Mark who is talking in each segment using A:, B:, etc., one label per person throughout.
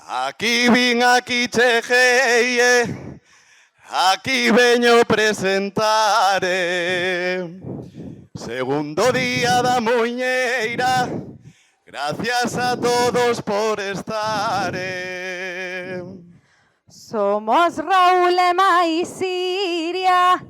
A: Aquí vin, aquí cheguei, aquí veño presentare. Segundo día da muñeira, gracias a todos por estar.
B: Somos Raúl e Maisiria,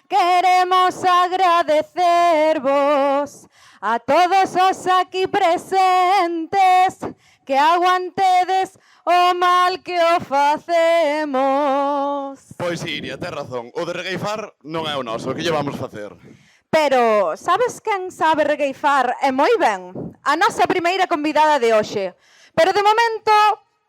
B: queremos agradecervos a todos os aquí presentes que aguantedes o mal que o facemos.
A: Pois Iria, tes razón, o de regueifar non é o noso, que lle vamos facer?
B: Pero, sabes quen sabe regueifar e moi ben? A nosa primeira convidada de hoxe. Pero de momento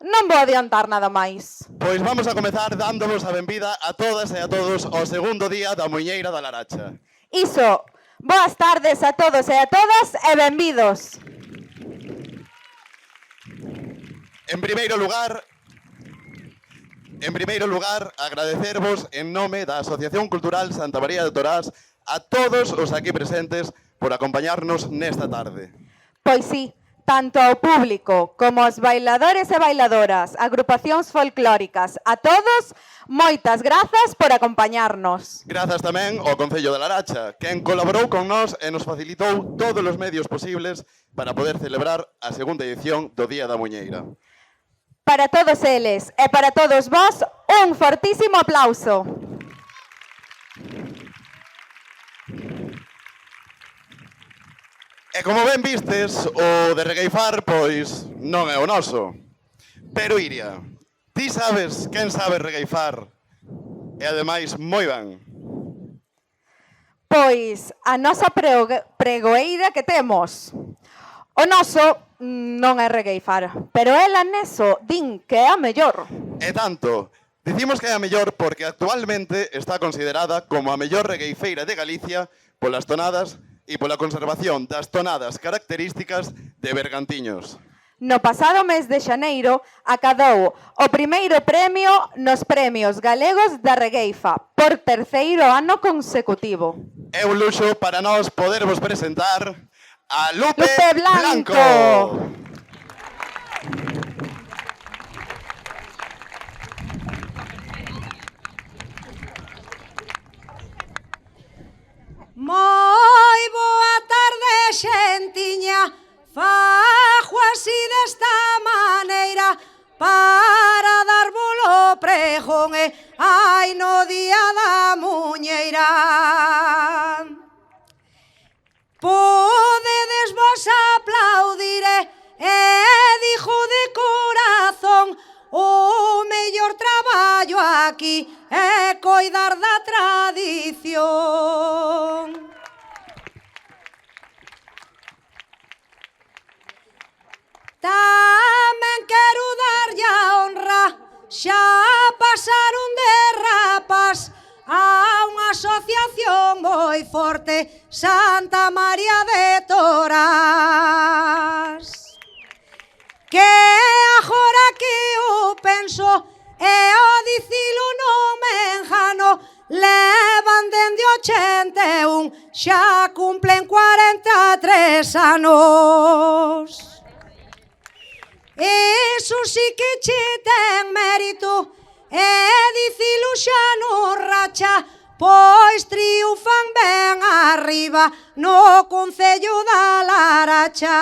B: non vou adiantar nada máis.
A: Pois vamos a comezar dándovos a benvida a todas e a todos ao segundo día da Muiñeira da Laracha.
B: Iso, boas tardes a todos e a todas e benvidos.
A: En primeiro lugar, agradecervos en nome da Asociación Cultural Santa María de Torás a todos os aquí presentes por acompañarnos nesta tarde.
B: Pois sí, tanto ao público como aos bailadores e bailadoras, agrupacións folclóricas, a todos, moitas grazas por acompañarnos.
A: Grazas tamén ao Concello de Laracha, quen colaborou con nós e nos facilitou todos os medios posibles para poder celebrar a segunda edición do Día da Muñeira.
B: Para todos eles e para todos vós, un fortísimo aplauso.
A: E como ben vistes, o de regueifar, pois, non é o noso. Pero Iria, ti sabes quen sabe regueifar e ademais moi ben?
B: Pois a nosa pregoeira que temos. O noso non é regueifar, pero ela neso din que é a mellor.
A: E tanto, dicimos que é a mellor porque actualmente está considerada como a mellor regueifeira de Galicia polas tonadas e pola conservación das tonadas características de Bergantiños.
B: No pasado mes de xaneiro acadou o primeiro premio nos Premios Galegos da Regueifa por terceiro ano consecutivo.
A: É un luxo para nós podervos presentar a Lupe
B: Blanco.
C: Moi boa tarde, xentiña. Fajo así desta maneira para darvolo pregón e ai no día da muñeira. Podedes vos aplaudir e dixo de corazón o mellor traballo aquí é coidar da tradición. Tamén quero darlle a honra, xa pasaron de rapas a unha asociación moi forte, Santa María de Torás, que agora que o penso e o dicilo non me engano, levan dende 81, xa cumplen 43 anos. Iso sí que che ten mérito e dicilo xa non racha, pois triunfan ben arriba no Concello da Laracha.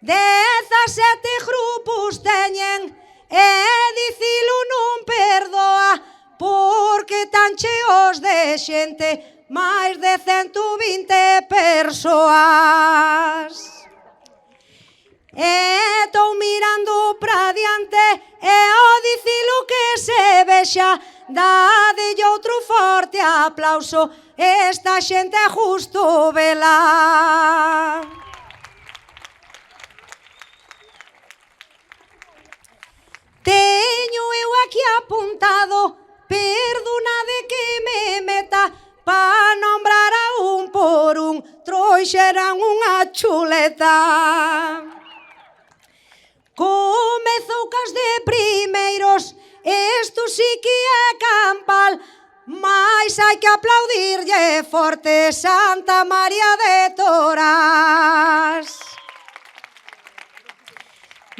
C: 17 grupos teñen e dicilo non perdoa, porque tan cheos de xente, máis de 120 persoas. E estou mirando pra diante e ao dicilo que se vexa, dadelle outro forte aplauso, esta xente é justo vela. Teño eu aquí apuntado, perdonade que me meta, pa nombrar a un por un, trouxeran unha chuleta. Comezou cas de primeiros, isto sí que é campal, mais hai que aplaudirlle forte Santa María de Torás.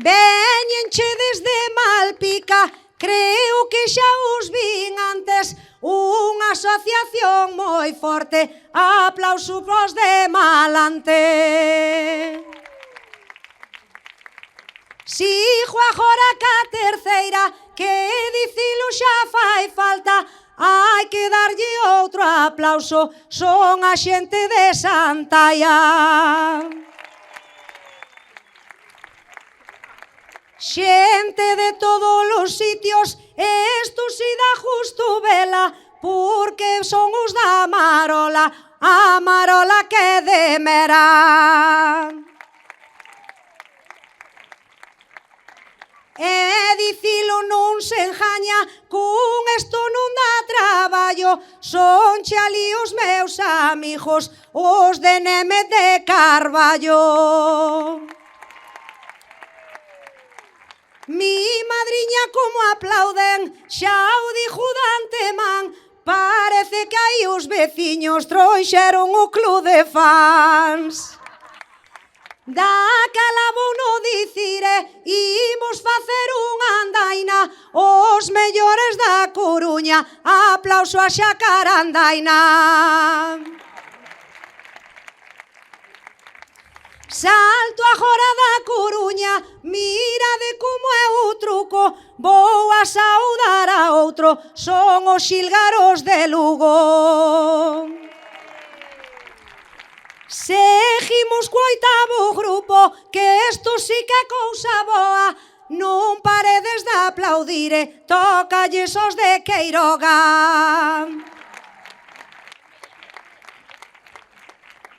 C: Veñenche desde Malpica, creo que xa os vin antes, unha asociación moi forte, aplauso pros de Malante. Sigo agora ca terceira, que dicilo xa fai falta, hai que darlle outro aplauso, son a xente de Santaia. Xente de todos os sitios, esto si dá justo vela, porque son os da Marola, a Marola que é de Mera. E dicilo non se engaña, cun esto non dá traballo, son ali os meus amigos, os de Neme de Carballo. Mi madriña como aplauden, xa o dixo de antemán, parece que aí os veciños trouxeron o club de fans. Daquela vou no dicire, imos facer unha andaina, os mellores da Coruña, aplauso a Xacarandaina. Salto agora da Coruña, mirade como é o truco, vou a saudar a outro, son os xilgaros de Lugo. Seguimos co oitavo grupo, que esto sí que é cousa boa, non paredes de aplaudire, tócalles os de Queiroga.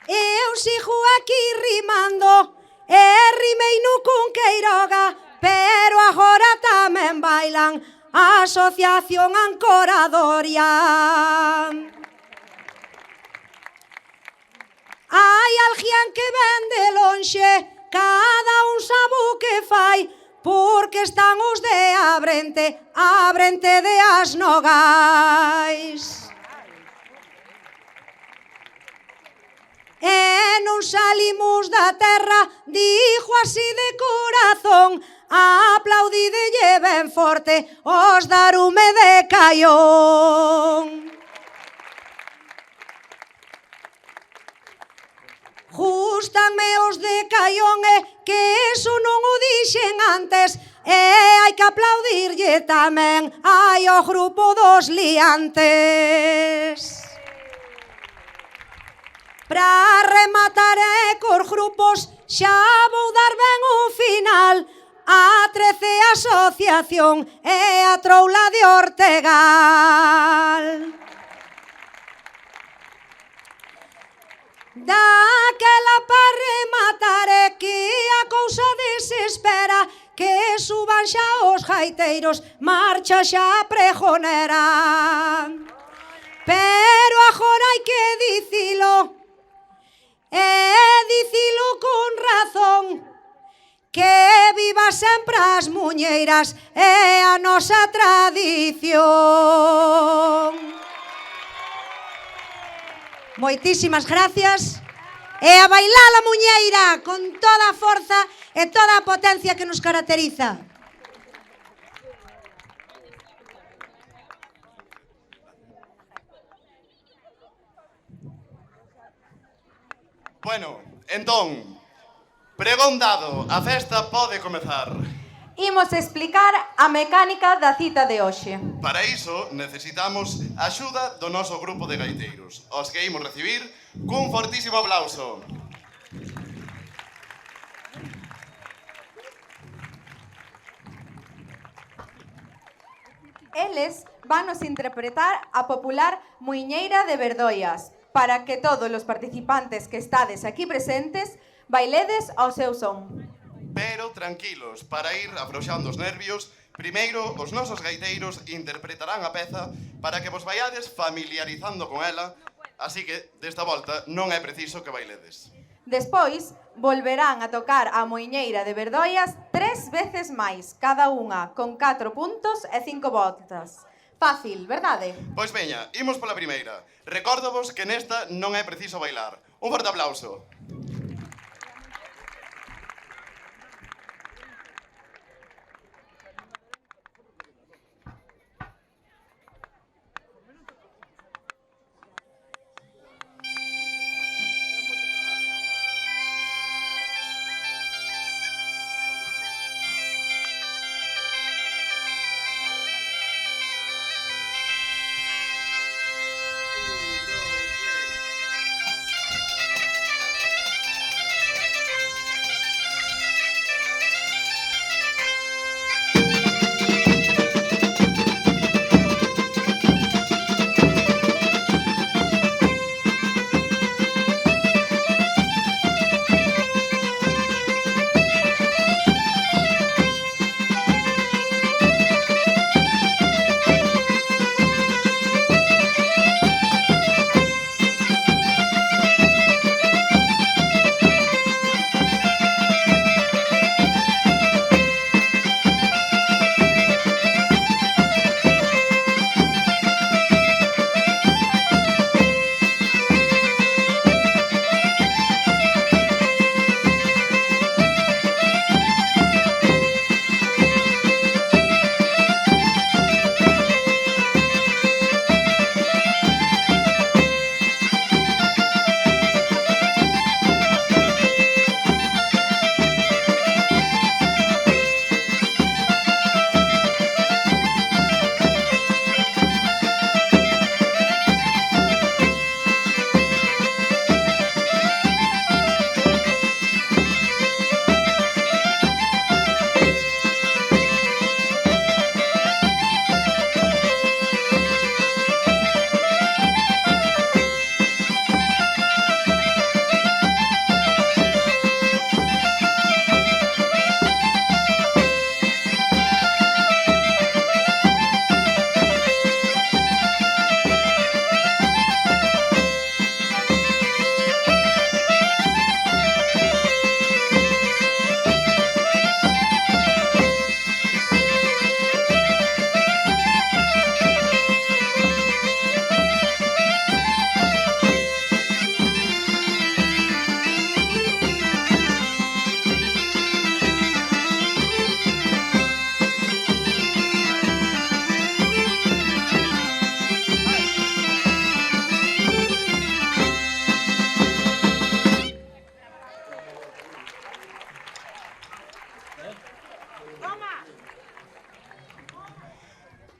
C: Eu sigo aquí rimando, e rimei no con Queiroga, pero agora tamén bailan a Asociación Ancoradoria. Hai alguén que ven de lonxe, cada un sabe o que fai, porque están os de Abrente de As Nogais. E non salimos da terra, dixo así de corazón, aplaudidelle ben forte os da Arume de Caión. Gústanme os de Caión, que eso non o dixen antes, e hai que aplaudirlle tamén hai o grupo dos liantes. Pra rematar cos grupos, xa vou dar ben o final, a 13 Asociación e a Troula de Ortegal. Daquela para rematar que a cousa desespera, que suban xa os gaiteiros, marcha xa a pregonera. Pero agora hai que dicilo, e dicilo con razón, que viva sempre as muñeiras e a nosa tradición. Moitísimas gracias, e a bailar a muñeira con toda a forza e toda a potencia que nos caracteriza.
A: Bueno, entón, pregón dado, a festa pode comezar.
B: Imos explicar a mecánica da cita de hoxe.
A: Para iso, necesitamos a axuda do noso grupo de gaiteiros, os que imos recibir cun fortísimo aplauso.
B: Eles vanos interpretar a popular Muiñeira de Verdoias, para que todos os participantes que estades aquí presentes bailedes ao seu son.
A: Pero tranquilos, para ir afrouxando os nervios, primeiro os nosos gaiteiros interpretarán a peza para que vos vaiades familiarizando con ela, así que desta volta non é preciso que bailedes.
B: Despois, volverán a tocar a Muiñeira de Verdoias 3 veces máis, cada unha con 4 puntos e 5 voltas. Fácil, verdade?
A: Pois veña, imos pola primeira. Recórdovos que nesta non é preciso bailar. Un forte aplauso.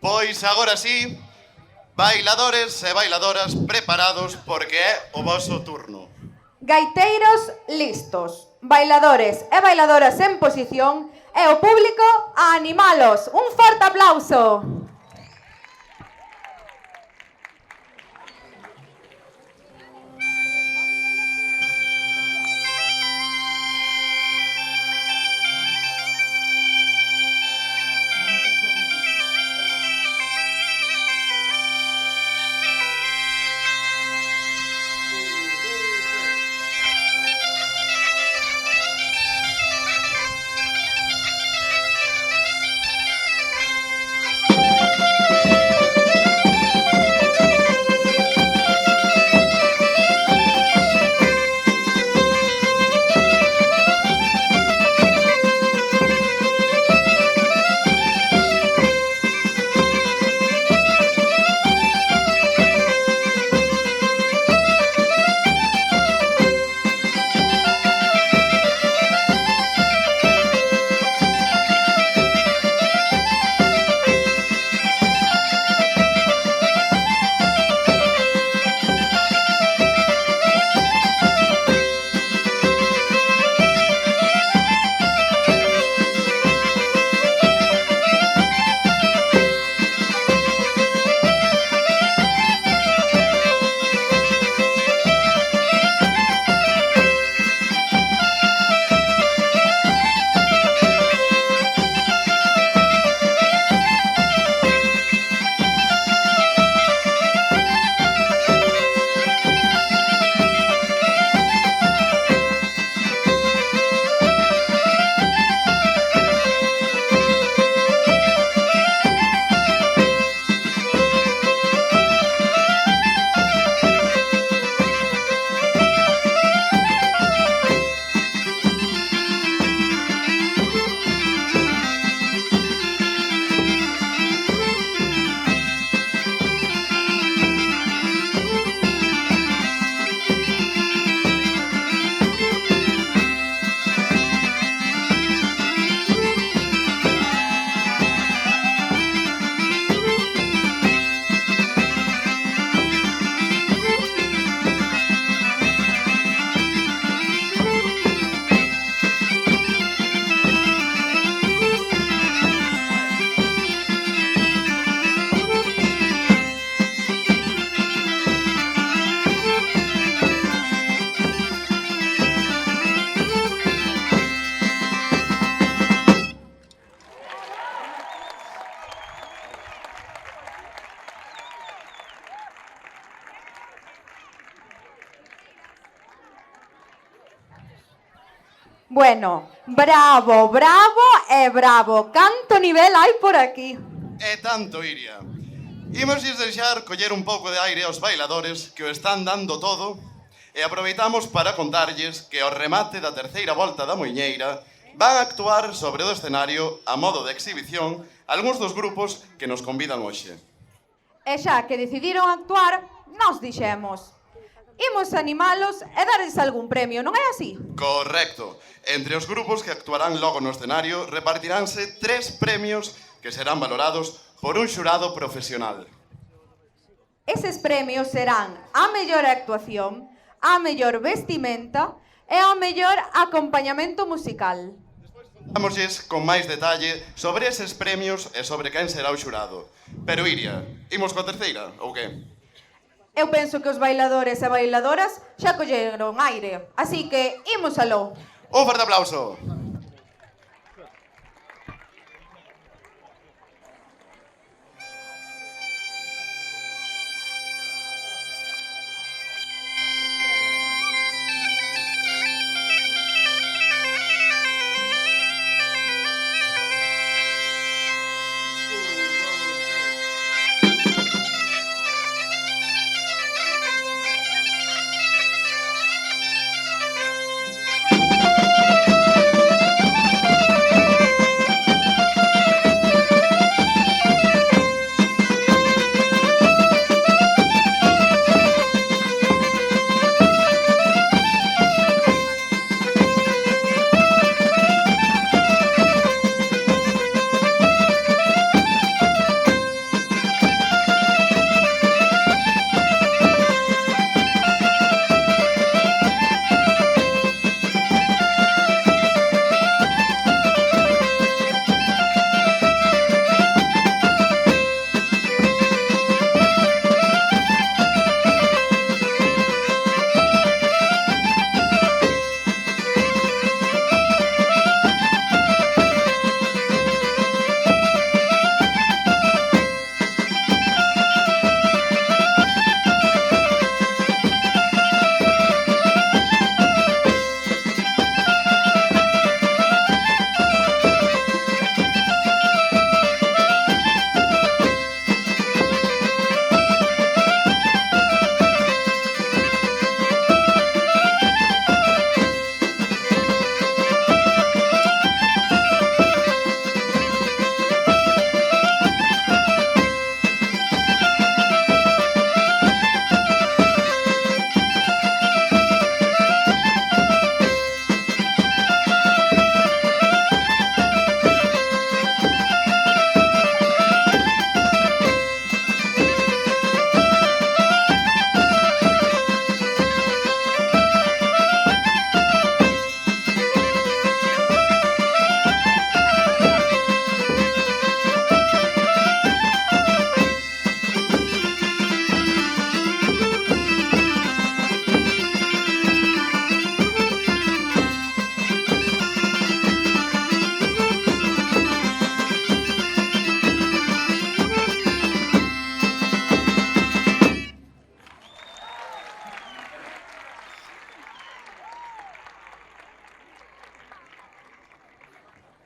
A: Pois agora sí, bailadores e bailadoras preparados porque é o voso turno.
B: Gaiteiros listos, bailadores e bailadoras en posición e o público a animalos. Un forte aplauso. Bueno, bravo, bravo e bravo. Canto nivel hai por aquí.
A: E tanto, Iria. Imos deixar coller un pouco de aire aos bailadores que o están dando todo e aproveitamos para contarlles que ao remate da terceira volta da Muiñeira van a actuar sobre o escenario a modo de exhibición algúns dos grupos que nos convidan hoxe.
B: E xa que decidiron actuar, nos dixemos: imos animalos e darles algún premio, non é así?
A: Correcto. Entre os grupos que actuarán logo no escenario repartiránse 3 premios que serán valorados por un xurado profesional.
B: Eses premios serán a mellor actuación, a mellor vestimenta e ao mellor acompañamento musical.
A: Vámoslles con máis detalle sobre eses premios e sobre quen será o xurado. Pero, Iria, imos coa terceira, ou que?
B: Eu penso que os bailadores e bailadoras xa colleron aire, así que imos aló.
A: Un forte aplauso.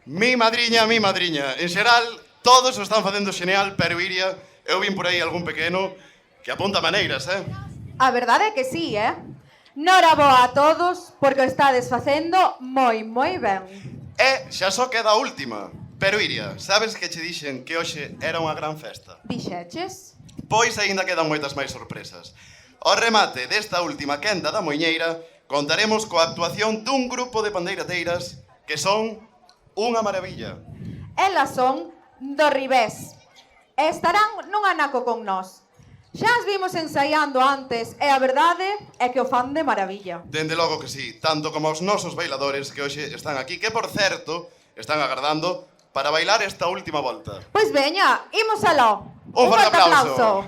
A: Mi madriña. En xeral, todos o están facendo xeneal, pero Iria, eu vin por aí algún pequeno que apunta maneiras,
B: A verdade é que sí, Noraboa a todos porque o estades facendo moi ben.
A: E xa só queda a última. Pero Iria, sabes que che dixen que hoxe era unha gran festa?
B: Dixeches?
A: Pois aínda quedan moitas máis sorpresas. Ao remate desta última quenda da Moiñeira, contaremos coa actuación dun grupo de pandeirateiras que son unha maravilla.
B: Elas son do Ribés. E estarán nun anaco con nós. Xa as vimos ensaiando antes e a verdade é que o fan de maravilla.
A: Dende logo que sí, tanto como os nosos bailadores que hoxe están aquí, que por certo, están agardando para bailar esta última volta.
B: Pois veña, imos aló.
A: Un forte aplauso.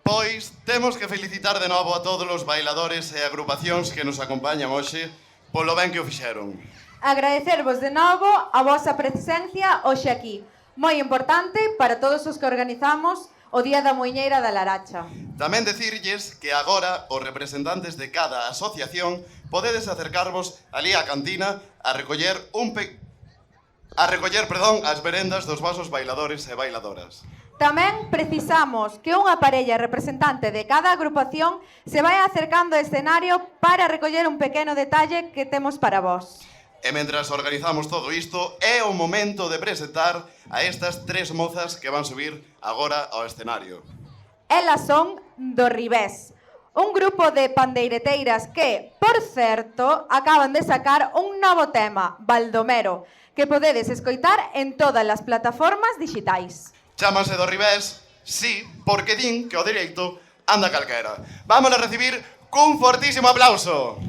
A: Pois temos que felicitar de novo a todos os bailadores e agrupacións que nos acompañan hoxe polo ben que o fixeron.
B: Agradecervos de novo a vosa presencia hoxe aquí. Moi importante para todos os que organizamos o Día da Moiñeira da Laracha.
A: Tamén decirlles que agora os representantes de cada asociación podedes acercarvos ali á cantina a recoller as merendas dos vosos bailadores e bailadoras.
B: Tamén precisamos que unha parella representante de cada agrupación se vai acercando ao escenario para recoller un pequeno detalle que temos para vos.
A: E mentras organizamos todo isto, é o momento de presentar a estas tres mozas que van subir agora ao escenario.
B: Elas son do Ribés, un grupo de pandeireteiras que, por certo, acaban de sacar un novo tema, Baldomero, que podedes escoitar en todas as plataformas digitais.
A: Chámase do Ribés, sí, porque din que o dereito anda calquera. Vamos a recibir cun fortísimo aplauso.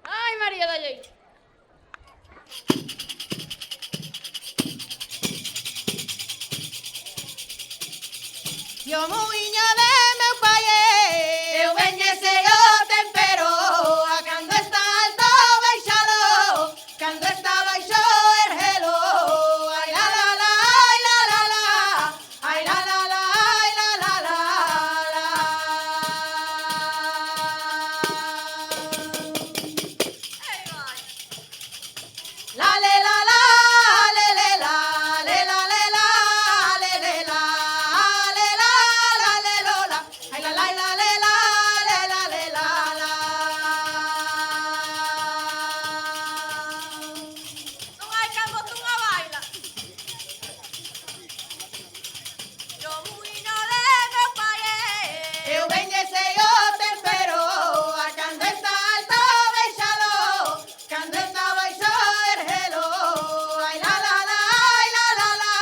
D: Ai, María da Llei. E o muiño de meu pai eu veñese o tempero a cando está alto baixalo, cando está baixo erguelo. Ai la la la, ai la la la, ai la la la, ai la la la la. La le la la, le le la, le la le la, le le la. Eu veñese o tempero a cando está alto baixalo, cando está baixo erguelo. Ai la la la, ai la la la,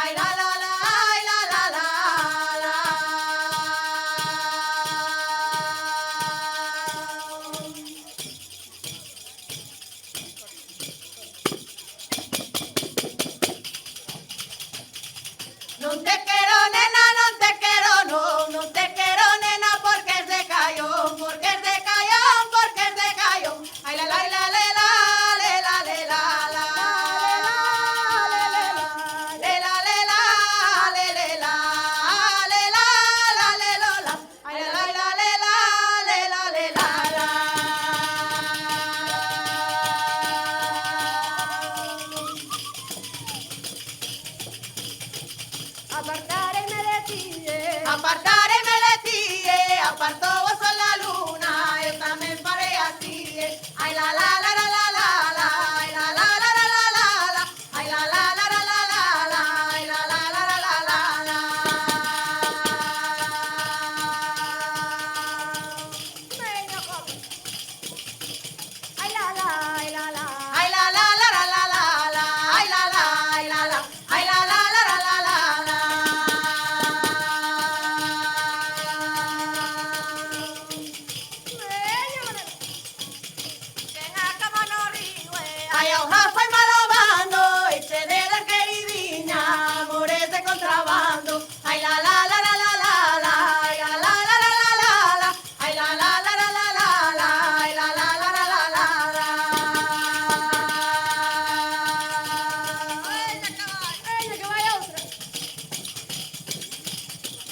D: ai la la la, ai la la la la. Non te quero, nena, non te quero, no, non te quero, nena, porque es de Cayón, porque es de Cayón, porque es de Cayón. Ay la la la la la, le la le la la, le la le la, le le la, le la la le lo la. Ay la la le la, le la le la la.
C: Apartarme de ti,
D: Apartarme de ti, aparto vos a la luna, eu tamén faré así. Ai la la la la la la la, ai la la la la la la la, ai la la la la la la la, ai la la la la la la la.
C: Venga, joven. Ay, la, la, ay, la, la.
D: Ai la la la la la la la, ai la la, ai la la, ai la la la la la la la. Ai ao Rafa e malobando, eche de dar queridinha, amores de contrabando. Ai la la la la la la la, ai la la la la la la la, ai la la la la la la la, ai la la la la la la la.
C: Venga, que vaya otra.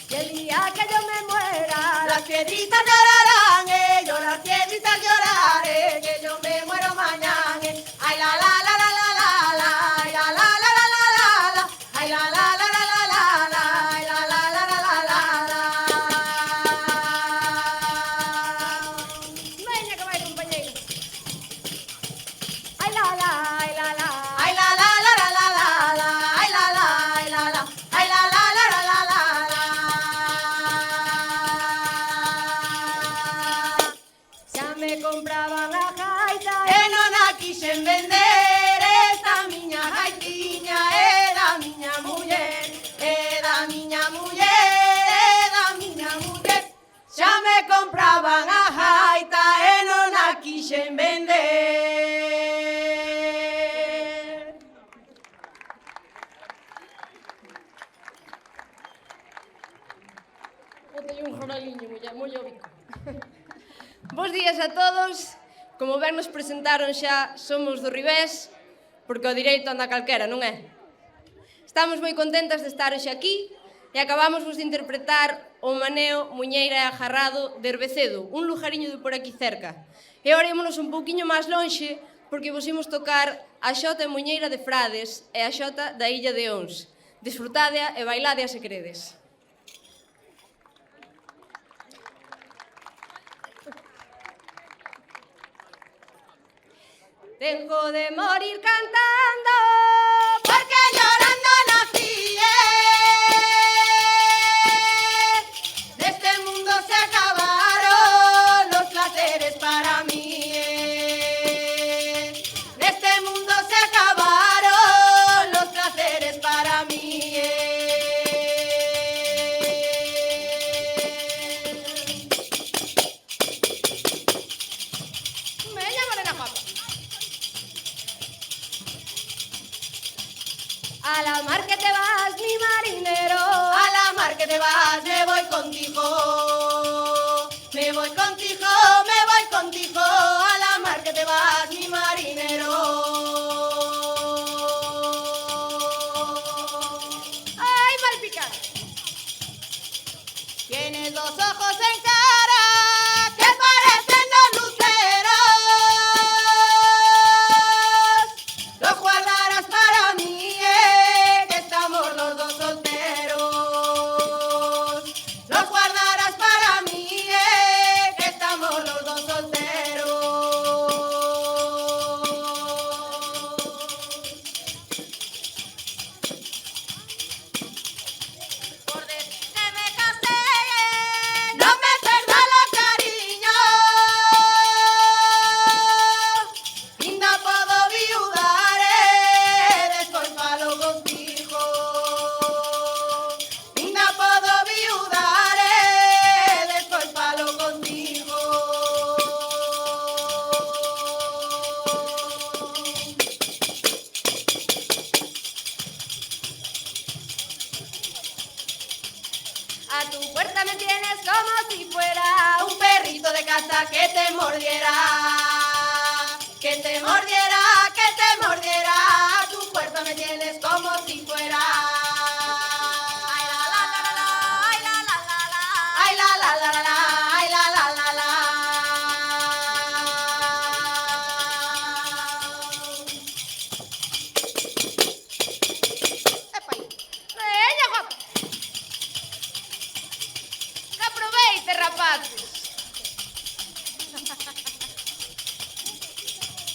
C: Y el día que yo me muera,
D: Las piedritas llorarán, yo las piedritas lloraré, que yo me muero mañana. Ay la la la la la la la, ay la la la la la la la, ay la la la la la la la, ay la la la la la la la.
C: venga, que vaya, compañero. Ay, la, la, ay, la, la.
D: Ay la la la la la la la, ay la la, ay la la, ay la la la la la la la.
C: Ya me compraban la gaita.
D: E non a quixen vender esta miña gaitiña, é da miña muller, é da miña muller, é da miña muller. Xa me compraban a gaita e non a quixen vender.
E: Botei un jornaliño, mollo o bico. Bos días a todos. Como ben nos presentaron xa, somos do Ribés, porque o direito anda calquera, non é? Estamos moi contentas de estar hoxe aquí e acabamos de interpretar o maneo Muñeira e Ajarrado de Herbecedo, un lugariño de por aquí cerca. E agora ímonos un pouquiño máis lonxe, porque vos imos tocar a xota e Muñeira de Frades e a xota da Illa de Ons. Disfrutadea e bailadea se queredes. Tengo de morir cantando,
D: Porque llorando nací, de este mundo se acabaron los placeres para mí. De este mundo se acabaron los placeres para mí.
E: Veña, morena guapa. A la mar que te vas, mi marinero.
D: A la mar que te vas, me voy contigo. Me voy contigo, me voy contigo. A la mar que te vas, mi marinero.
E: Ay, mal picar.
D: Tienes dos ojos en cara que parecen dos luceros. Los guardarás para mí, que estamos los dos solteros. Los guardarás para mí, que estamos los dos solteros. Por decir que me casé, no me perdona cariño. Inda puedo viudare, después palo contigo. Inda puedo viudare, después palo contigo.
E: A tu puerta me tienes como si fuera
D: Un perrito de casa que te mordiera, que te mordiera, que te mordiera. A tu puerta me tienes como si fuera. Ay la la la la, ay la la la la, ay la la la la, ay la la la la. Epa aí.
E: Veña, guapa. Que aproveite, rapaces.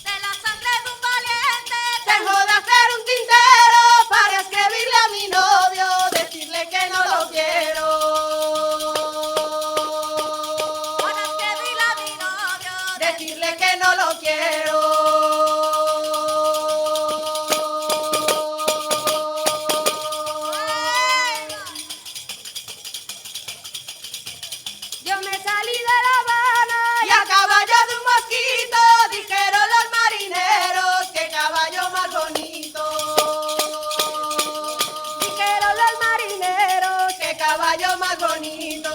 D: De la sangre de un valiente tengo de hacer un tintero para escribirle a mi novio, decirle que no lo quiero. Para escribirle a mi novio, decirle que no lo quiero.
E: Yo me salí de La Habana
D: Y a caballo de un mosquito dijeron los marineros que caballo más bonito.
E: dijeron los marineros.
D: Que caballo más bonito.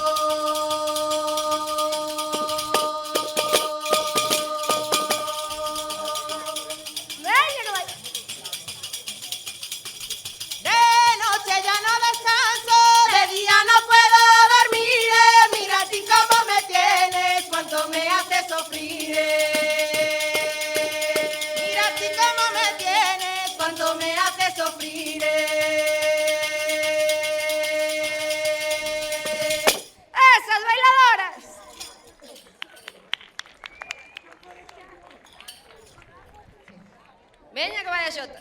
E: Veña, que vaya.
D: De noche ya no descanso, de día no puedo dormir. Mira a ti cómo me tienes, cuánto me haces sufrir. Mira a ti cómo me tienes, cuánto me haces sufrir.
E: Esas bailadoras. Veña, que vaya xota.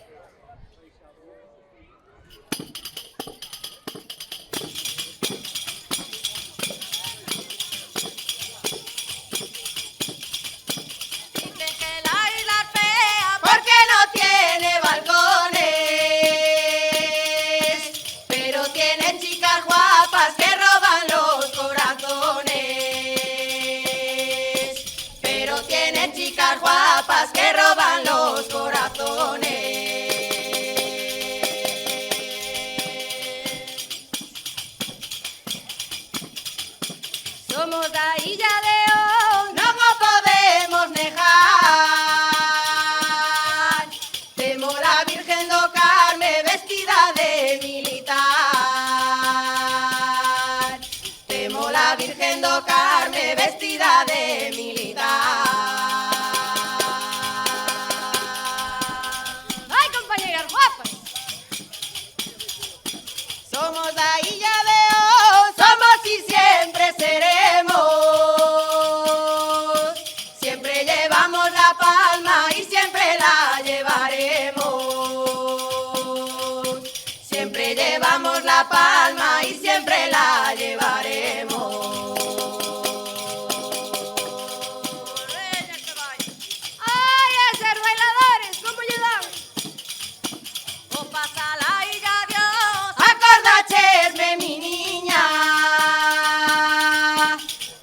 D: Dicen que la isla es fea porque no tiene balcones, pero tiene chicas guapas que roban los corazones. Pero tiene chicas guapas que roban los corazones.
E: Somos da illa de On.
D: No nos podemos negar. Temo la Virgen do Carme vestida de militar. Temo la Virgen do Carme vestida de militar.
E: Ay, compañeras guapas.
D: Somos la Illa de On, somos y siempre seremos. Siempre llevamos la palma y siempre la llevaremos. Siempre llevamos la palma y siempre la llevaremos.
E: Ay, esos bailadores, ¿cómo llegan?
D: O pasa la Illa Dios, acordachesme mi niña.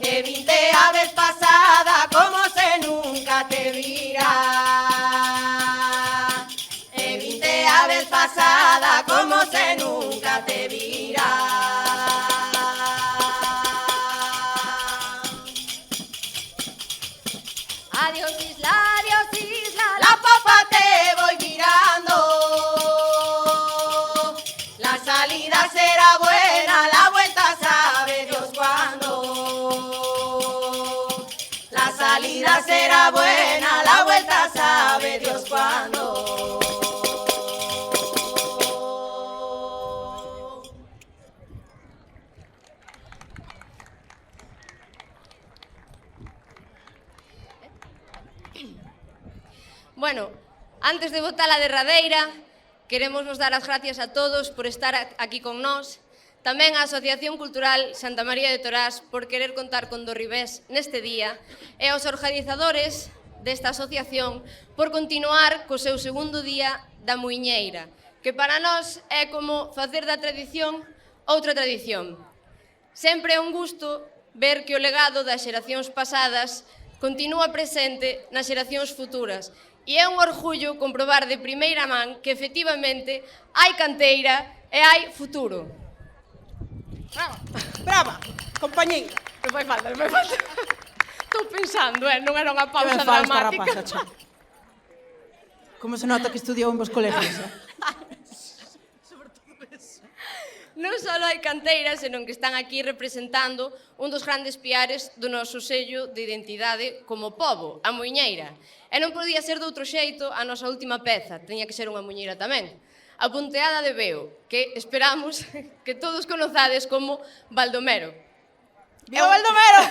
D: Que vinte a vez pasada como se nunca te vira. Que vinte a vez pasada como se nunca te vira.
E: Adiós isla,
D: La popa te voy mirando. La salida será buena, la vuelta sabe Dios cuándo. La salida será buena, la vuelta sabe Dios cuándo.
E: Bueno, antes de votar a derradeira, queremos nos dar as gracias a todos por estar aquí con nós, tamén á Asociación Cultural Santa María de Torás por querer contar con Dorribés neste día e aos organizadores desta asociación por continuar co seu segundo día da Muiñeira, que para nós é como facer da tradición outra tradición. Sempre é un gusto ver que o legado das xeracións pasadas continúa presente nas xeracións futuras. E é un orgullo comprobar de primeira man que efectivamente hai canteira e hai futuro.
F: Brava, compañeira.
E: Non fai falta, non fai falta. Estou pensando, non era unha pausa
F: Que ben fala esta
E: dramática.
F: rapaza, cha. Como se nota que estudiou en vos colegios,
E: Non só hai canteiras, senón que están aquí representando un dos grandes piares do noso sello de identidade como pobo, a muiñeira. E non podía ser de outro xeito a nosa última peza, teña que ser unha muiñeira tamén. A punteada de Veo, que esperamos que todos conozades como Baldomero.
F: Viva Baldomero!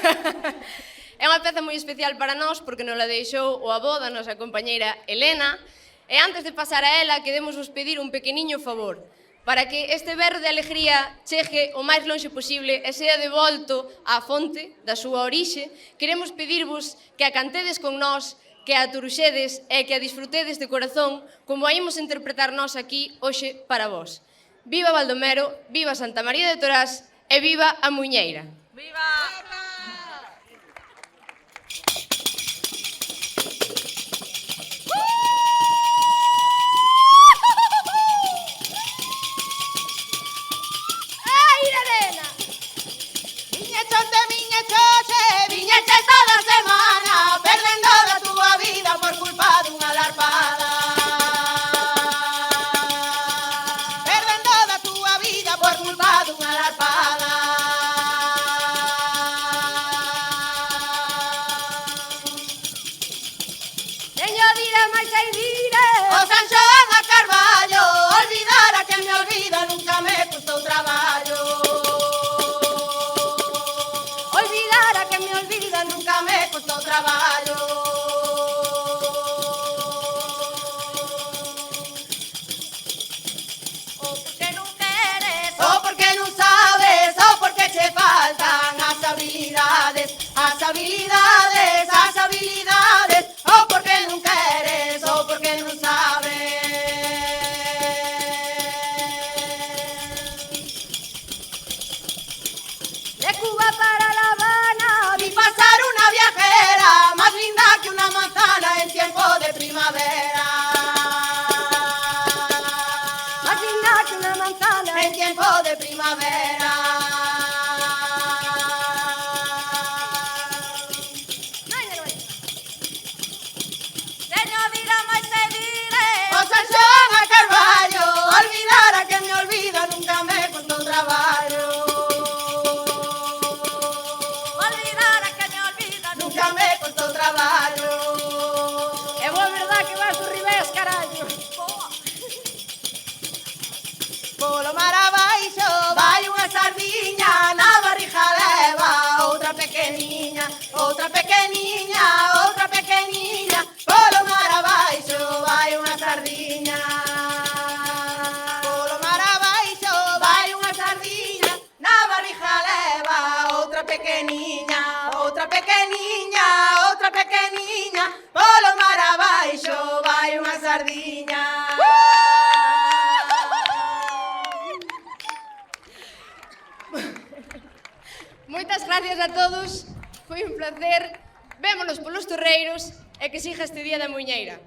E: É unha peza moi especial para nós porque nos la deixou o avó da nosa compañeira Elena. E antes de pasar a ela, queremos vos pedir un pequeniño favor. Para que este berro de alegría chegue o máis lonxe posible e sea devolto á fonte da súa orixe, queremos pedirvos que a cantedes con nós, que a turuxedes e que a disfrutedes de corazón como a imos interpretar nós aquí hoxe para vós. Viva Baldomero, viva Santa María de Torás e viva a Muiñeira.
F: Viva!
D: Viñeches toda a semana, perdendo da túa vida por culpa dunha larpada. Perdendo da túa vida por culpa dunha larpada.
E: Teño dira máis hai dire.
D: O San Xoán a Carballo, olvidar a quen me olvida nunca me custou traballo. Olvidar a quen me olvida nunca me custou traballo. O porque non queres, o porque non sabes, o porque che faltan as habilidades, as habilidades, as habilidades. O porque non queres, o porque non sabes.
E: De Cuba para La Habana,
D: Vi pasar una viajera más linda que una manzana en tiempo de primavera.
E: más linda que una manzana.
D: En tiempo de primavera.
E: Teño dira máis hai dire.
D: O San Xoán a Carballo, olvidar a quen me olvida nunca me costó traballo.
E: Olvidar a quen me olvida
D: Nunca me costó traballo.
E: É boa verdad que vas do revés, carallo.
D: Polo mar abaixo vai unha sardiña, na barriga leva outra pequeniña, outra pequeniña, outra pequeniña. Polo mar abaixo vai unha sardiña. Polo mar abaixo vai unha sardiña, na barriga leva outra pequeniña, outra pequeniña, outra pequeniña. Polo mar abaixo vai unha sardiña.
E: Moitas gracias a todos. Foi un placer. Vémonos polos torreiros e que siga este día da Muiñeira.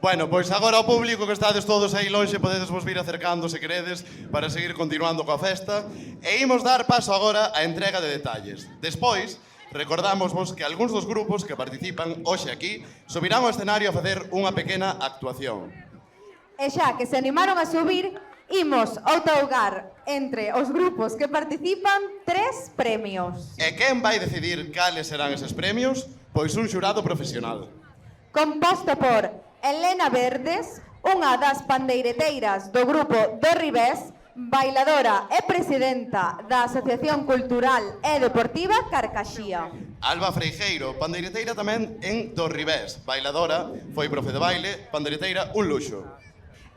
A: Bueno, pois agora ao público que estades todos aí lonxe podedes vos vir acercando se queredes para seguir continuando coa festa e imos dar paso agora á entrega de detalles. Despois, recordámosvos que algúns dos grupos que participan hoxe aquí subirán ao escenario a facer unha pequena actuación.
B: E xa que se animaron a subir, imos outorgar entre os grupos que participan 3 premios.
A: E quen vai decidir cales serán eses premios? Pois un xurado profesional.
B: Composto por Elena Verdes, unha das pandeireteiras do grupo do Ribés, bailadora e presidenta da Asociación Cultural e Deportiva Carcaxía.
A: Alba Freijeiro, pandeireteira tamén en Do Ribés, bailadora, foi profe de baile, pandeireteira un luxo.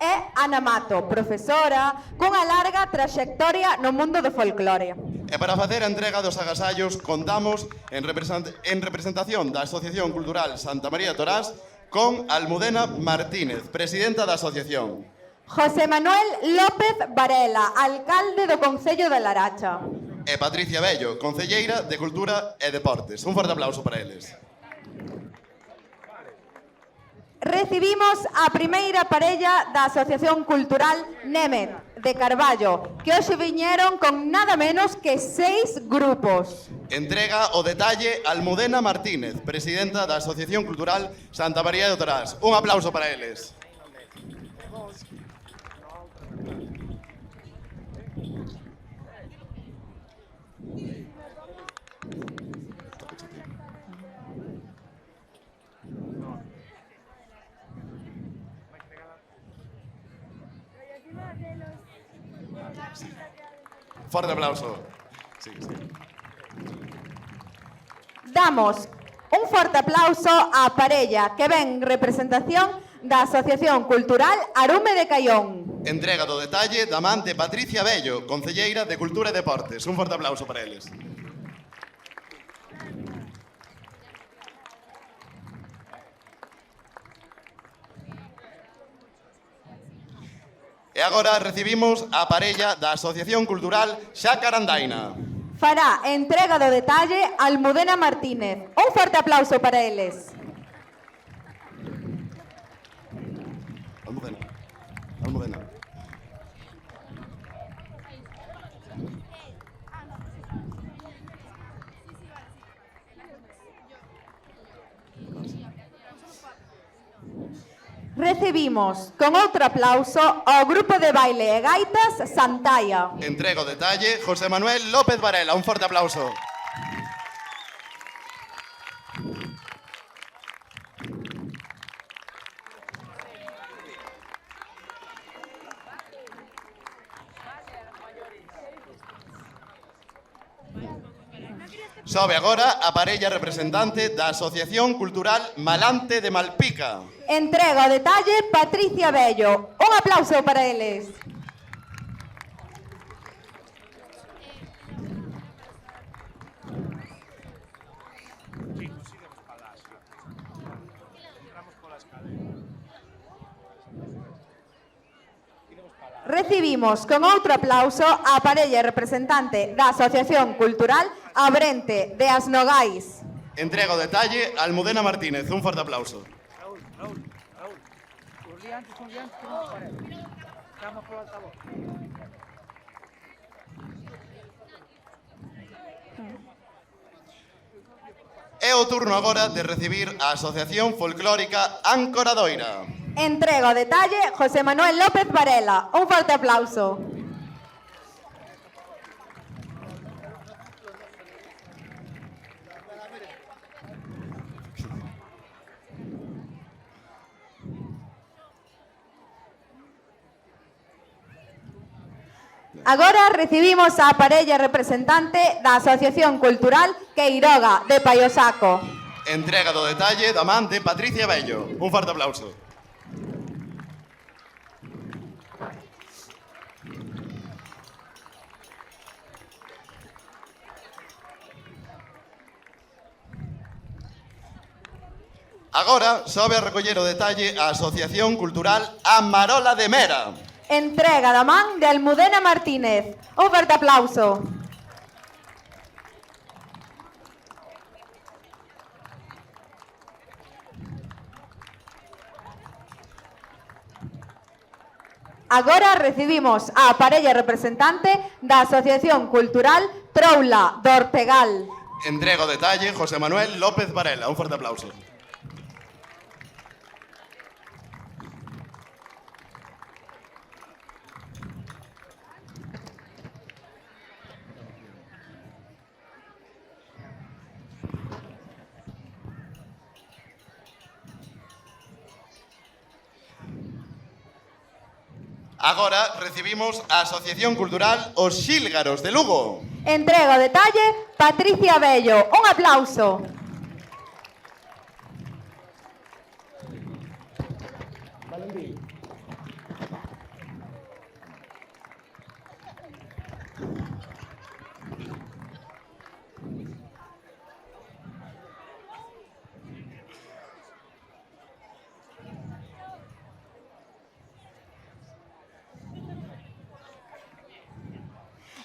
B: E Ana Mato, profesora, cunha larga traxectoria no mundo do folclore.
A: E para facer a entrega dos agasallos contamos en representación da Asociación Cultural Santa María de Torás con Almudena Martínez, presidenta da asociación.
B: José Manuel López Varela, alcalde do Concello de Laracha.
A: E Patricia Bello, concelleira de Cultura e Deportes. Un forte aplauso para eles.
B: Recibimos a primeira parella da Asociación Cultural Német de Carballo, que hoxe viñeron con nada menos que 6 grupos.
A: Entrega o detalle Almudena Martínez, presidenta da Asociación Cultural Santa María de Torás. Un aplauso para eles. Forte aplauso. Sí.
B: Damos un forte aplauso á parella que ven en representación da Asociación Cultural Arume de Caión.
A: Entrega do detalle da man de Patricia Bello, concelleira de Cultura e Deportes. Un forte aplauso para eles. E agora recibimos a parella da Asociación Cultural Xacarandaina.
B: Fará entrega do detalle Almudena Martínez. Un forte aplauso para eles.
A: Almudena.
B: Recibimos con outro aplauso ao grupo de baile e gaitas Santalla.
A: Entrega o detalle José Manuel López Varela. Un forte aplauso. Sobe agora a parella representante da Asociación Cultural Malante de Malpica.
B: Entrega o detalle Patricia Bello. Un aplauso para eles. Recibimos con outro aplauso a parella representante da Asociación Cultural Abrente de Asnogais.
A: Entrega o detalle Almudena Martínez. Un forte aplauso. É o turno agora de recibir a Asociación Folclórica Ancoradoira.
B: Entrega o detalle José Manuel López Varela. Un forte aplauso. Agora recibimos a parella representante da Asociación Cultural Queiroga de Paiosaco.
A: Entrega do detalle da man de Patricia Bello. Un forte aplauso. Agora sobe a recoller o detalle a Asociación Cultural Amarola de Mera.
B: Entrega da man de Almudena Martínez. Un forte aplauso. Agora recibimos a parella representante da Asociación Cultural Troula do Ortegal.
A: Entrega o detalle José Manuel López Varela. Un forte aplauso. Agora recibimos a Asociación Cultural Os Xílgaros de Lugo.
B: Entrega o detalle Patricia Bello. Un aplauso.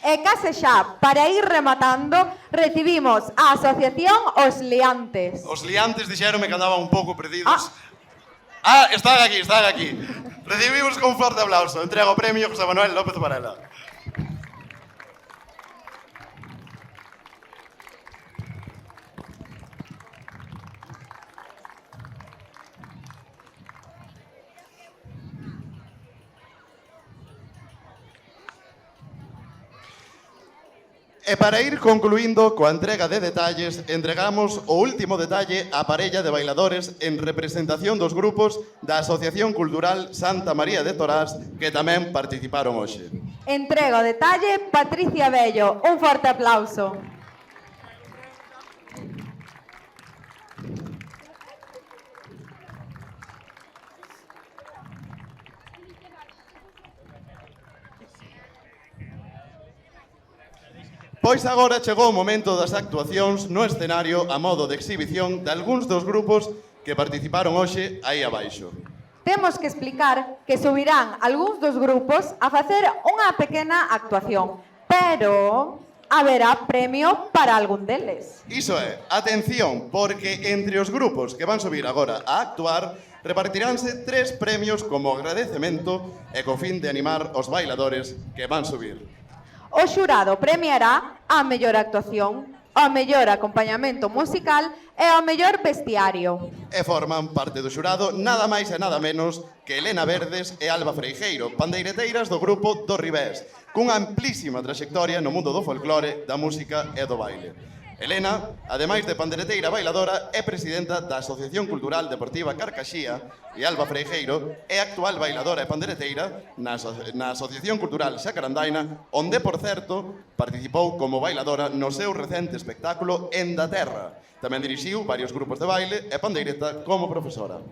B: E case xa, para ir rematando, recibimos a Asociación Os Liantes.
A: Os liantes dixeronme que andaban un pouco perdidos. Están aquí, están aquí. Recibimos con forte aplauso. Entrega o premio José Manuel López Varela. E para ir concluindo coa entrega de detalles, entregamos o último detalle á parella de bailadores en representación dos grupos da Asociación Cultural Santa María de Torás que tamén participaron hoxe.
B: Entrega o detalle Patricia Bello. Un forte aplauso.
A: Pois agora chegou o momento das actuacións no escenario a modo de exhibición de algúns dos grupos que participaron hoxe aí abaixo.
B: Temos que explicar que subirán algúns dos grupos a facer unha pequena actuación, pero haberá premio para algún deles.
A: Iso é, atención, porque entre os grupos que van subir agora a actuar repartiránse 3 premios como agradecemento e co fin de animar os bailadores que van subir.
B: O xurado premiará a mellor actuación, o mellor acompañamento musical e o mellor vestiario.
A: E forman parte do xurado nada máis e nada menos que Elena Verdes e Alba Freijeiro, pandeireteiras do grupo Do Ribés, cunha amplísima traxectoria no mundo do folclore, da música e do baile. Elena, ademais de pandeireteira bailadora, é presidenta da Asociación Cultural Deportiva Carcaxía e Alba Freijeiro é actual bailadora e pandeireteira na Asociación Cultural Xacarandaina, onde, por certo, participou como bailadora no seu recente espectáculo En da Terra. Tamén dirixiu varios grupos de baile e pandeireta como profesora.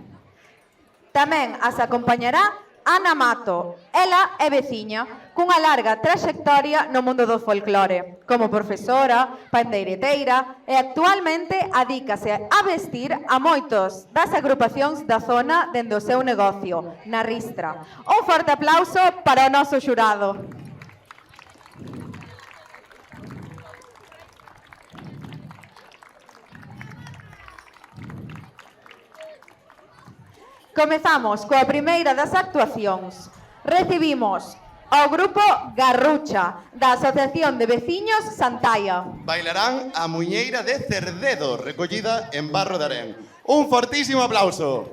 B: Tamén as acompañará Ana Mato. Ela é veciña, cunha larga traxectoria no mundo do folclore. Como profesora, pandeireteira e actualmente adícase a vestir a moitos das agrupacións da zona dende o seu negocio, na Ristra. Un forte aplauso para o noso xurado. Comezamos coa primeira das actuacións. Recibimos ao grupo Garrucha, da Asociación de Veciños Santaia.
A: Bailarán a Muñeira de Cerdedo, recollida en Barro de Arén. Un fortísimo aplauso.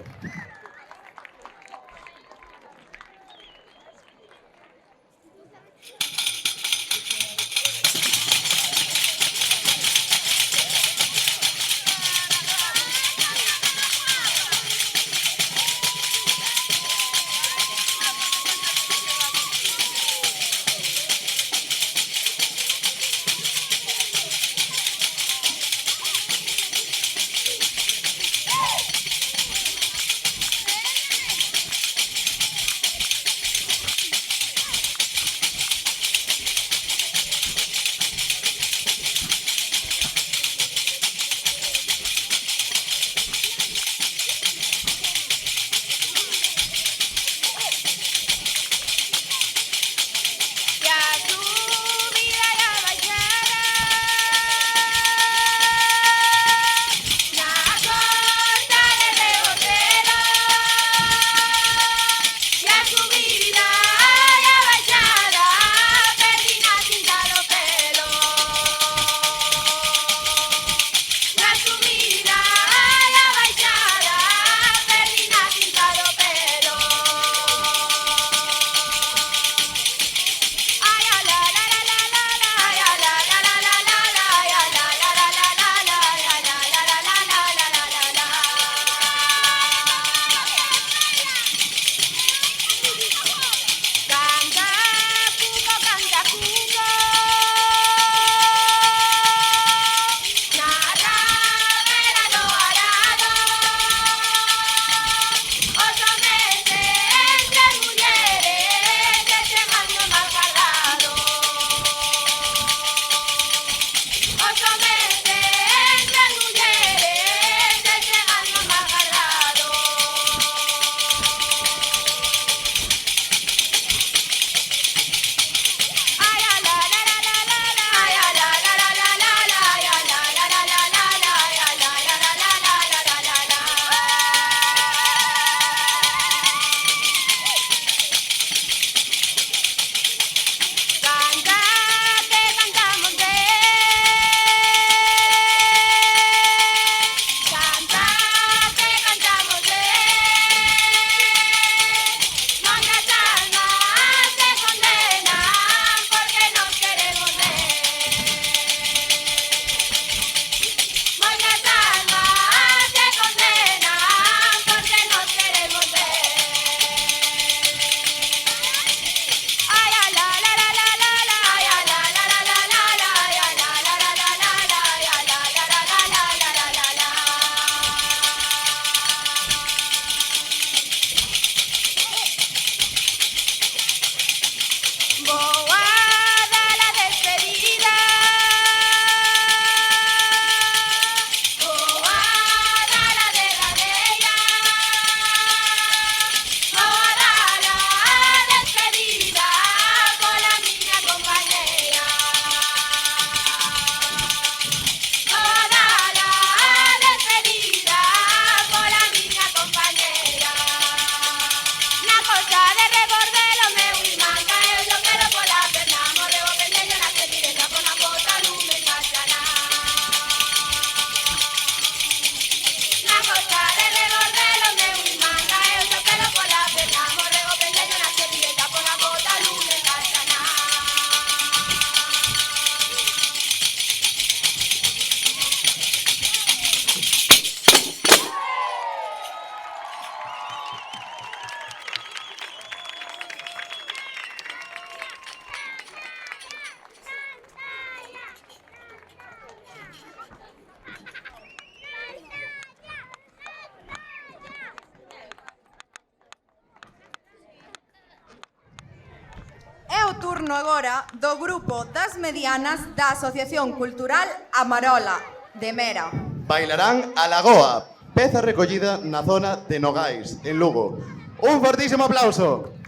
B: turno agora do grupo das medianas da Asociación Cultural Amarola, de Mera.
A: Bailarán a Lagoa, peza recollida na zona de Nogais, en Lugo. Un fortísimo aplauso.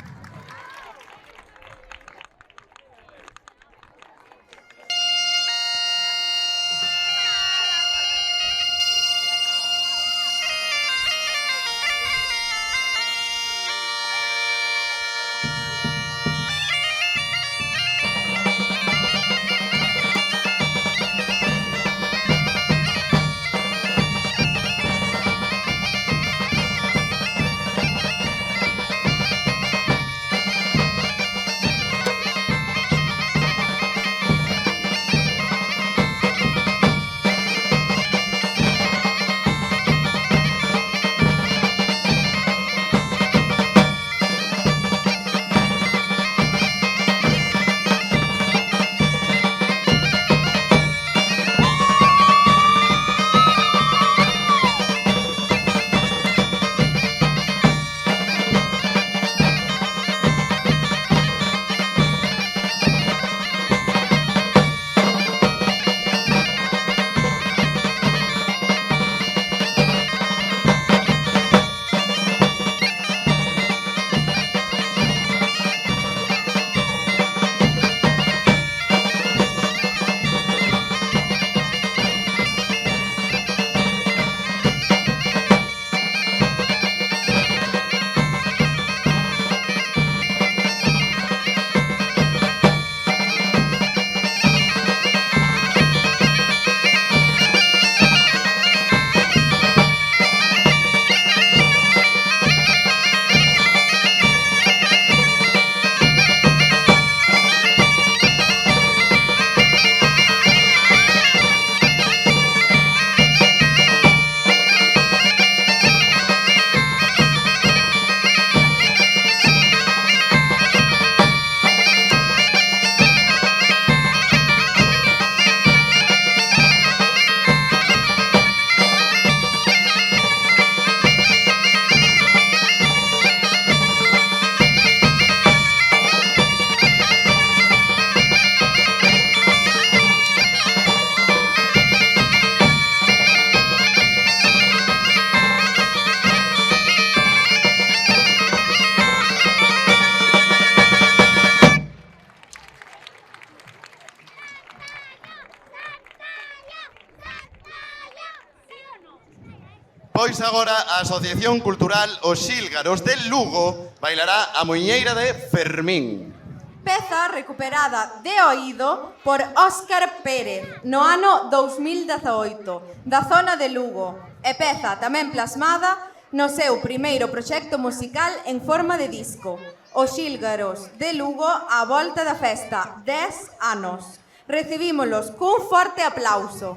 A: Pois agora a Asociación Cultural Os Xílgaros de Lugo bailará a muiñeira de Fermín.
B: Peza recuperada de oído por Óscar Pérez no ano 2018 da zona de Lugo e peza tamén plasmada no seu primeiro proxecto musical en forma de disco, Os Xílgaros de Lugo á volta da festa 10 anos. Recibímolos cun forte aplauso.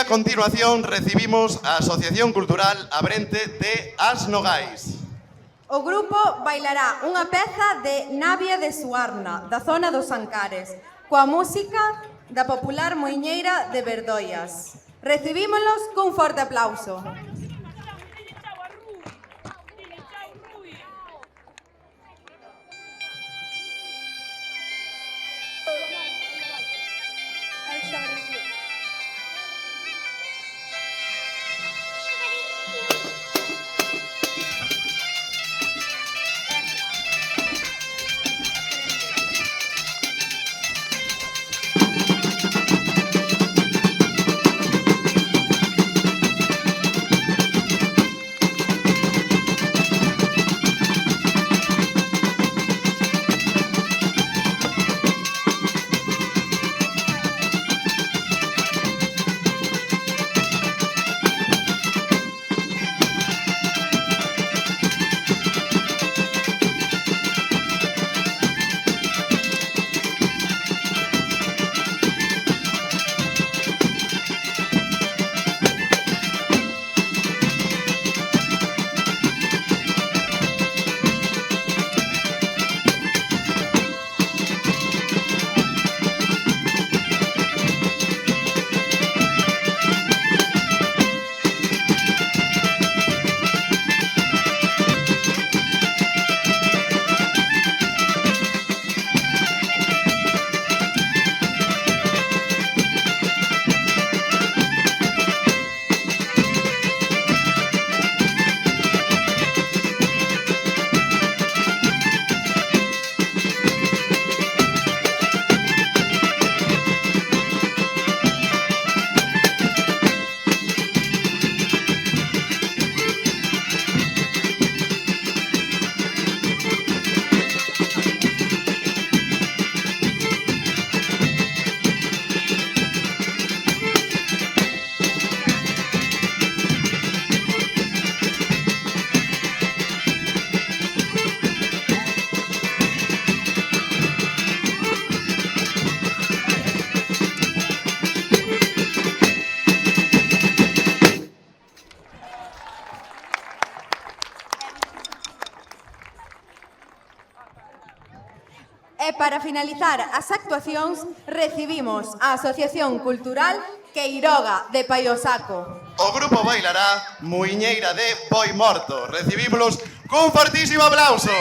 A: continuación recibimos a Asociación Cultural Abrente de As Nogais.
B: O grupo bailará unha peza de Navia de Suarna, da zona dos Ancares, coa música da popular moiñeira de Verdoias. Recibímolos cun forte aplauso. E para finalizar as actuacións, recibimos a Asociación Cultural Queiroga de Paiosaco.
A: O grupo bailará Muiñeira de Boi Morto. Recibímolos cun fortísimo aplauso.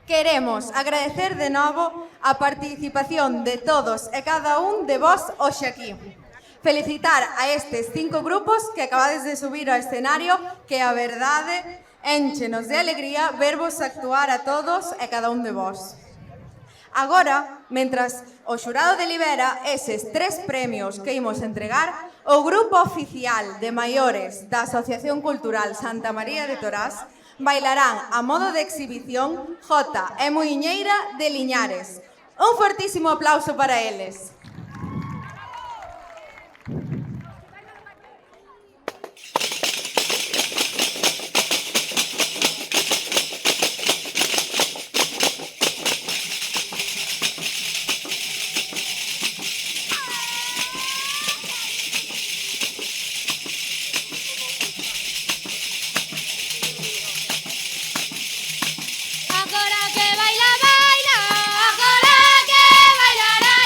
B: Queremos agradecer de novo a participación de todos e cada un de vos hoxe aquí. Felicitar a estes 5 grupos que acabades de subir ao escenario, que a verdade énchenos de alegría vervos actuar a todos e cada un de vos. Agora, mentras o xurado delibera eses 3 premios que imos entregar, o grupo oficial de maiores da Asociación Cultural Santa María de Torás bailarán a modo de exhibición Jota e Muiñeira de Liñares. Un fortísimo aplauso para eles.
D: Agora que baila, baila, agora que bailará,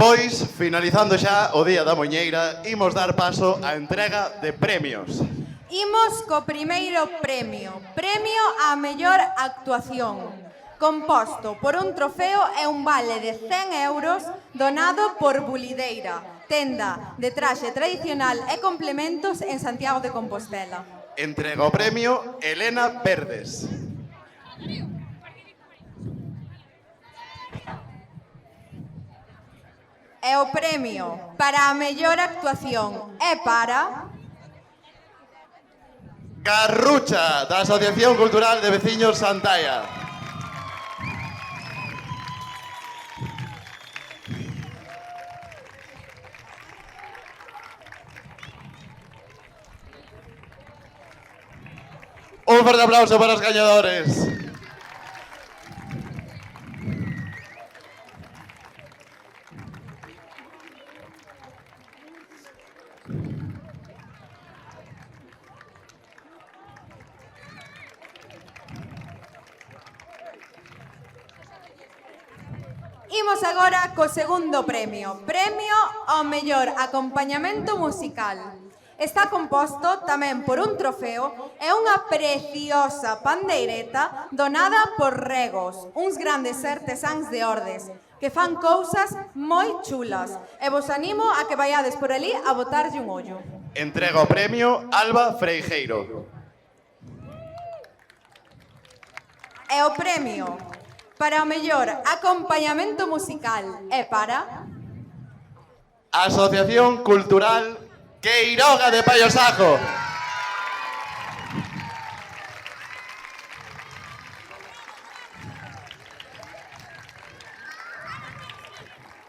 A: Pois, finalizando xa o Día da Muiñeira, imos dar paso á entrega de premios.
B: Imos co primeiro premio. Premio á mellor actuación. Composto por un trofeo e un vale de 100 euros donado por Bulideira, tenda de traxe tradicional e complementos en Santiago de Compostela.
A: Entrega o premio Elena Verdes.
B: E o premio para a mellor actuación é para...
A: Garrucha, da Asociación Cultural de Veciños Santalla. Un fuerte aplauso para os gañadores.
B: Imos agora co segundo premio. Premio ao mellor acompañamento musical. Está composto tamén por un trofeo e unha preciosa pandeireta donada por Regos, uns grandes artesáns de Ordes, que fan cousas moi chulas. E vos animo a que vaiades por ali a botarlle un ollo.
A: Entrega o premio Alba Freijeiro.
B: E o premio para o mellor acompañamento musical é para...
A: Asociación Cultural Queiroga de Paio Saco.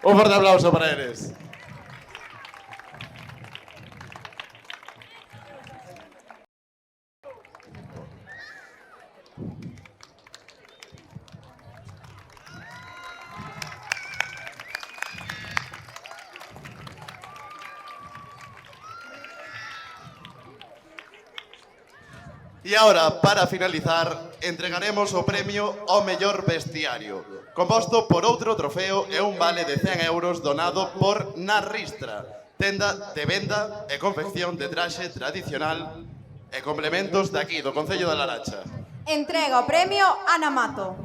A: Un fuerte aplauso para eles. E agora, para finalizar, entregaremos o premio ao mellor vestiario, composto por outro trofeo e un vale de 100 euros donado por Narristra, tenda de venda e confección de traxe tradicional e complementos de aquí, do Concello da Laracha.
B: Entrega o premio Ana Mato.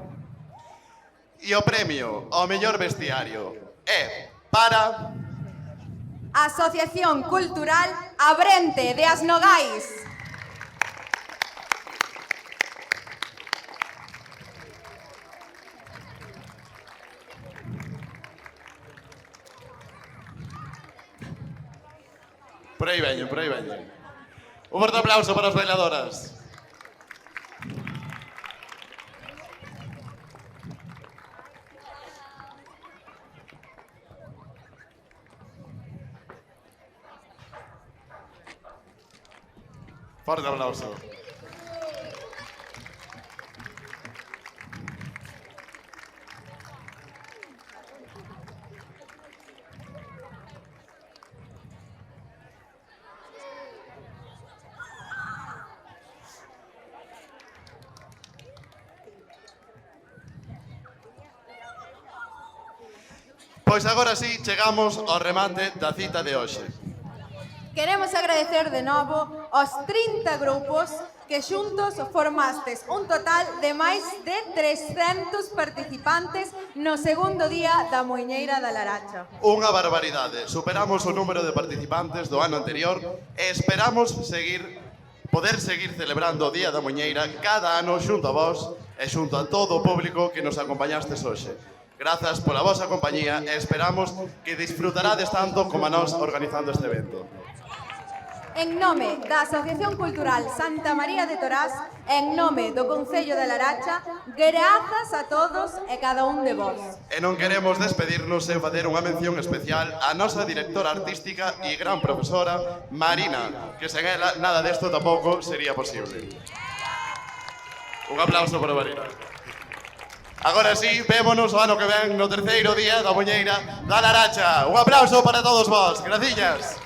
A: E o premio ao mellor vestiario é para...
B: Asociación Cultural Abrente de As Nogais.
A: Por aí veño, por aí veño. Un forte aplauso para as bailadoras. Forte aplauso. Pois agora sí, chegamos ao remate da cita de hoxe.
B: Queremos agradecer de novo aos 30 grupos que xuntos formastes un total de máis de 300 participantes no segundo día da Muiñeira da Laracha.
A: Unha barbaridade. Superamos o número de participantes do ano anterior e esperamos poder seguir celebrando o Día da Muiñeira cada ano xunto a vos e xunto a todo o público que nos acompañastes hoxe. Grazas pola vosa compañía e esperamos que disfrutarades tanto como a nós organizando este evento.
B: En nome da Asociación Cultural Santa María de Torás, en nome do Concello de Laracha, grazas a todos e cada un de vos.
A: E non queremos despedirnos sen facer unha mención especial á nosa directora artística e gran profesora, Marina, que sen ela nada desto tampouco sería posible. Un aplauso para Marina. Agora sí, vémonos o ano que ven no terceiro día da Muiñeira da Laracha. Un aplauso para todos vos. Graciñas.